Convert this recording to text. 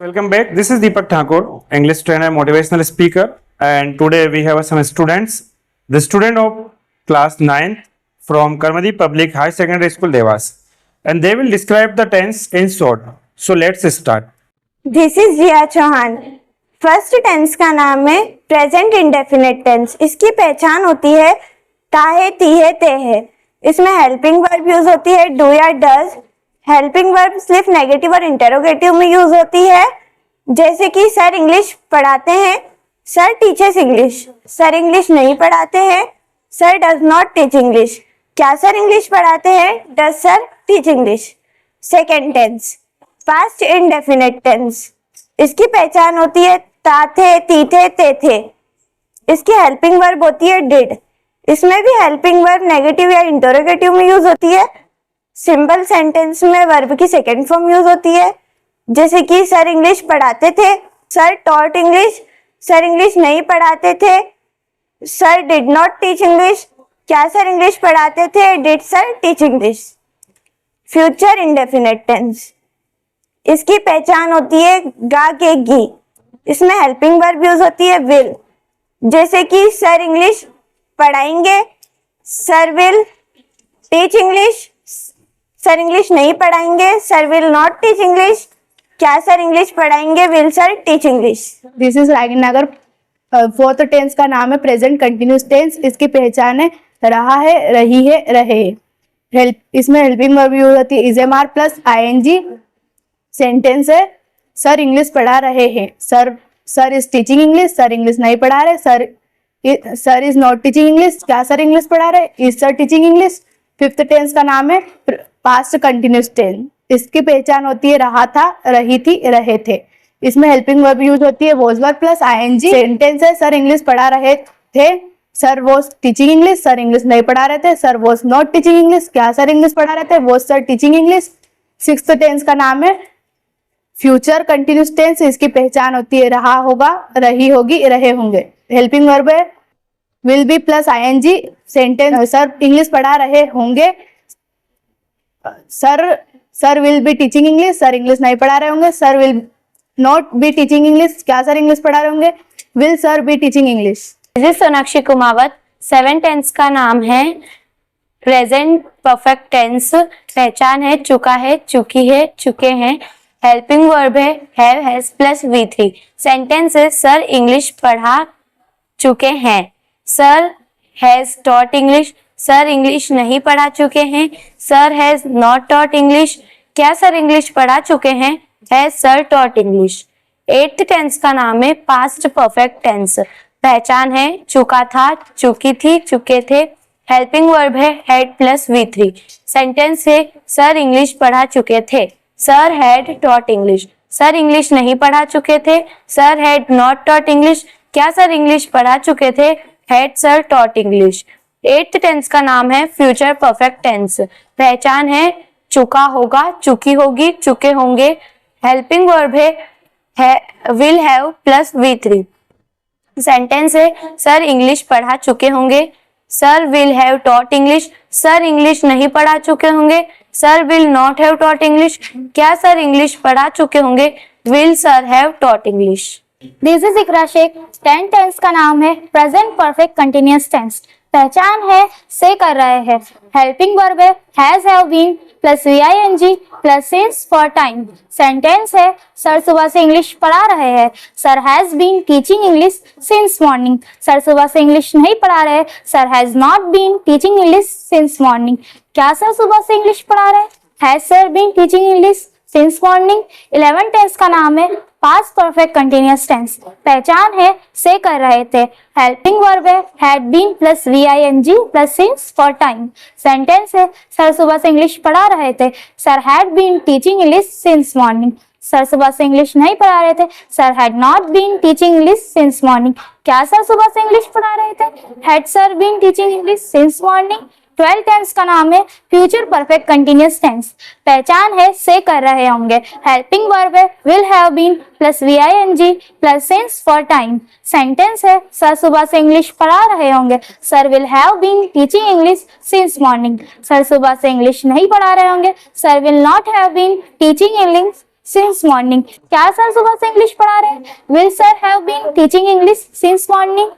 Welcome back. This is Deepak Thakur, English trainer, motivational speaker, and today we have some students. The student of class 9th from Karmadi Public High Secondary School, Devas, and they will describe the tense in short. So let's start. This is Jiya Chauhan. First tense का नाम है present indefinite tense. इसकी पहचान होती है ताहे, तीहे, तेहे। इसमें helping verb use होती है डू या डज। हेल्पिंग वर्ब सिर्फ नेगेटिव और इंटरोगेटिव में यूज होती है, जैसे कि सर इंग्लिश पढ़ाते हैं, sir teachers English. Sir English नहीं पढ़ाते हैं, sir does not teach English. क्या सर इंग्लिश पढ़ाते हैं? Does sir teach English. Second tense past indefinite tense. इसकी पहचान होती है ता थे, ती थे, ते थे। इसकी हेल्पिंग वर्ब होती है डिड। इसमें भी हेल्पिंग वर्ब नेगेटिव या इंटरोगेटिव में यूज होती है। सिंपल सेंटेंस में वर्ब की सेकेंड फॉर्म यूज होती है, जैसे कि सर इंग्लिश पढ़ाते थे, sir taught English. Sir English नहीं पढ़ाते थे, sir did not teach English. क्या सर इंग्लिश पढ़ाते थे? Did sir teach English. Future indefinite tense. इसकी पहचान होती है गा के गी। इसमें हेल्पिंग वर्ब यूज होती है विल, जैसे कि सर इंग्लिश पढ़ाएंगे, sir will teach English. Sir English नहीं पढ़ाएंगे, sir will not teach English. क्या सर इंग्लिश पढ़ाएंगे? Will sir teach English. This is रागिनगर। फोर्थ टेंस का नाम है प्रेजेंट कंटिन्यूस टेंस। इसकी पहचान है रहा है, रही है, रहे। हेल्प, इसमें हेल्पिंग वर्ब यूज होती है is am are plus ING. Sentence है सर इंग्लिश पढ़ा रहे हैं, sir is teaching English. Sir English नहीं पढ़ा रहे, sir is not teaching English. क्या सर इंग्लिश पढ़ा रहे? Is sir teaching English. Fifth tense का नाम है पास्ट कंटिन्यूस टेंस। इसकी पहचान होती है रहा था, रही थी, रहे थे। इसमें हेल्पिंग वर्ब यूज होती है was verb plus ING. Sentence है सर इंग्लिश पढ़ा रहे थे, sir was teaching English. Sir English नहीं पढ़ा रहे थे, sir was not teaching English. क्या सर इंग्लिश पढ़ा रहे थे? Was sir teaching English. Sixth tense का नाम है फ्यूचर कंटिन्यूस टेंस। इसकी पहचान होती है रहा होगा, रही होगी, रहे होंगे। हेल्पिंग वर्ब है will be plus ING. Sentence sir English पढ़ा रहे होंगे, sir will be teaching English. Sir English नहीं पढ़ा रहे होंगे, sir will not be teaching English. क्या सर इंग्लिश पढ़ा रहे होंगे? Will sir be teaching English. This is Sonakshi Kumawat. Seven tense का नाम है प्रेजेंट परफेक्ट टेंस। पहचान है चुका है, चुकी है, चुके हैं। हेल्पिंग वर्ब है have, has plus V3। Sentence है सर इंग्लिश पढ़ा चुके हैं, sir has taught English. Sir English नहीं पढ़ा चुके हैं, sir has not taught English. क्या सर इंग्लिश पढ़ा चुके हैं? Has sir taught English. Eighth tense का नाम है पास्ट परफेक्ट टेंस। पहचान है चुका था, चुकी थी, चुके थे। हेल्पिंग वर्ब है हैड प्लस V3। सेंटेंस है सर इंग्लिश पढ़ा चुके थे, sir had taught English. Sir English नहीं पढ़ा चुके थे, sir had not taught English. क्या सर इंग्लिश पढ़ा चुके थे? Had sir taught English. Eighth tense का नाम है फ्यूचर परफेक्ट टेंस। पहचान है चुका होगा, चुकी होगी, चुके होंगे। हेल्पिंग वर्ब है will have plus V3। Sentence है सर इंग्लिश पढ़ा चुके होंगे, sir will have taught English. Sir English नहीं पढ़ा चुके होंगे, sir will not have taught English. क्या सर इंग्लिश पढ़ा चुके होंगे? Will sir have taught English. This is Iqra Shaikh. 10 tense का नाम है प्रेजेंट परफेक्ट कंटिन्यूअस टेंस। पहचान है से कर रहे हैं। हेल्पिंग वर्ब है has, have been plus VING plus since for time. Sentence है सर सुबह से इंग्लिश पढ़ा रहे हैं, sir has been teaching English since morning. Sir सुबह से इंग्लिश नहीं पढ़ा रहे, sir has not been teaching English since morning. क्या सर सुबह से इंग्लिश पढ़ा रहे? Has sir been teaching English since morning. 11 tense का नाम है पास्ट परफेक्ट कंटिन्यूअस टेंस। पहचान है से कर रहे थे। हेल्पिंग वर्ब है had been plus VING plus since for time. Sentence है सर सुबह से इंग्लिश पढ़ा रहे थे, sir had been teaching English since morning. Sir सुबह से इंग्लिश नहीं पढ़ा रहे थे, sir had not been teaching English since morning. क्या सर सुबह से इंग्लिश पढ़ा रहे थे? Had sir been teaching English since morning. 12 tense का नाम है फ्यूचर परफेक्ट कंटिन्यूअस टेंस। पहचान है से कर रहे होंगे। हेल्पिंग वर्ब है will have been plus VING plus since for time. Sentence है सर सुबह से इंग्लिश पढ़ा रहे होंगे, sir will have been teaching English since morning. Sir सुबह से इंग्लिश नहीं पढ़ा रहे होंगे, sir will not have been teaching English since morning. क्या सर सुबह से इंग्लिश पढ़ा रहे हैं? Will sir have been teaching English since morning?